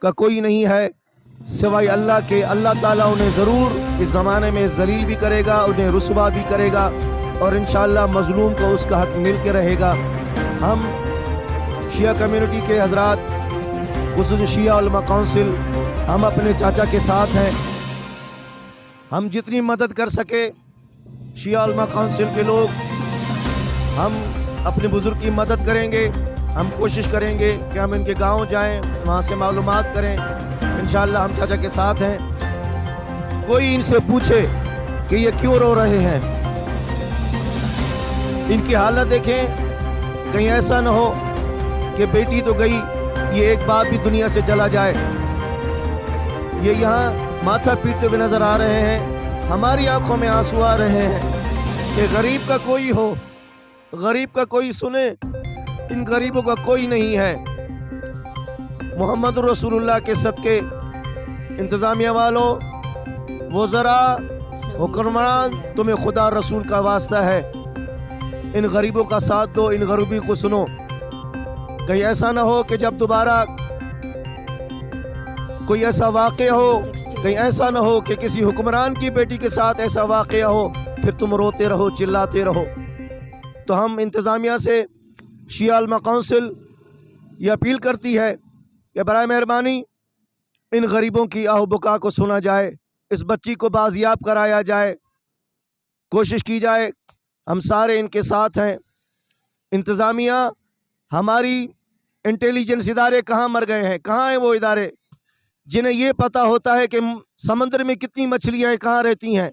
کا کوئی نہیں ہے سوائے اللہ کے۔ اللہ تعالیٰ انہیں ضرور اس زمانے میں ذلیل بھی کرے گا، انہیں رسوا بھی کرے گا، اور انشاءاللہ مظلوم کو اس کا حق مل کے رہے گا۔ ہم شیعہ کمیونٹی کے حضرات، خصوصاً شیعہ علماء کونسل، ہم اپنے چاچا کے ساتھ ہیں۔ ہم جتنی مدد کر سکے شیعہ علماء کونسل کے لوگ، ہم اپنے بزرگ کی مدد کریں گے۔ ہم کوشش کریں گے کہ ہم ان کے گاؤں جائیں، وہاں سے معلومات کریں۔ انشاءاللہ ہم چاچا کے ساتھ ہیں۔ کوئی ان سے پوچھے کہ یہ کیوں رو رہے ہیں، ان کی حالت دیکھیں، کہیں ایسا نہ ہو کہ بیٹی تو گئی، یہ ایک باپ بھی دنیا سے چلا جائے۔ یہ یہاں ماتھا پیٹتے ہوئے نظر آ رہے ہیں، ہماری آنکھوں میں آنسو آ رہے ہیں کہ غریب کا کوئی ہو، غریب کا کوئی سنے، ان غریبوں کا کوئی نہیں ہے۔ محمد رسول اللہ کے صدقے انتظامیہ والوں، وزراء، حکمران، تمہیں خدا رسول کا واسطہ ہے، ان غریبوں کا ساتھ دو، ان غریبی کو سنو۔ کہیں ایسا نہ ہو کہ جب دوبارہ کوئی ایسا واقعہ ہو، کہیں ایسا نہ ہو کہ کسی حکمران کی بیٹی کے ساتھ ایسا واقعہ ہو، پھر تم روتے رہو، چلاتے رہو۔ تو ہم انتظامیہ سے شیعہ علماء کونسل یہ اپیل کرتی ہے کہ برائے مہربانی ان غریبوں کی آہ و بکا کو سنا جائے، اس بچی کو بازیاب کرایا جائے، کوشش کی جائے۔ ہم سارے ان کے ساتھ ہیں۔ انتظامیہ، ہماری انٹیلیجنس ادارے کہاں مر گئے ہیں؟ کہاں ہیں وہ ادارے جنہیں یہ پتہ ہوتا ہے کہ سمندر میں کتنی مچھلیاں کہاں رہتی ہیں؟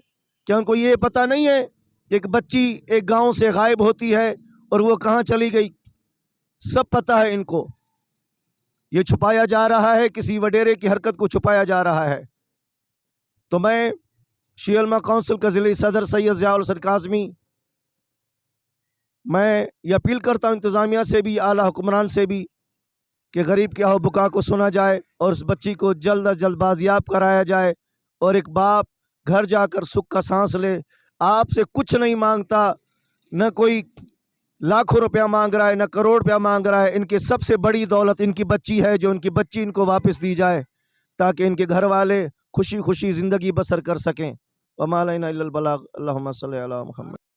کیا ان کو یہ پتہ نہیں ہے کہ ایک بچی ایک گاؤں سے غائب ہوتی ہے اور وہ کہاں چلی گئی؟ سب پتہ ہے ان کو۔ یہ چھپایا جا رہا ہے، کسی وڈیرے کی حرکت کو چھپایا جا رہا ہے۔ تو میں شیعہ علماء کونسل کا ضلعی صدر سید ضیاء الحسن کاظمی، میں یہ اپیل کرتا ہوں انتظامیہ سے بھی، اعلیٰ حکمران سے بھی، کہ غریب کے آہ و بکا کو سنا جائے اور اس بچی کو جلد از جلد بازیاب کرایا جائے، اور ایک باپ گھر جا کر سکھ کا سانس لے۔ آپ سے کچھ نہیں مانگتا، نہ کوئی لاکھوں روپیہ مانگ رہا ہے، نہ کروڑ روپیہ مانگ رہا ہے۔ ان کی سب سے بڑی دولت ان کی بچی ہے، جو ان کی بچی ان کو واپس دی جائے تاکہ ان کے گھر والے خوشی خوشی زندگی بسر کر سکیں۔ وما علینا الا البلاغ۔ اللہم صلی علی محمد۔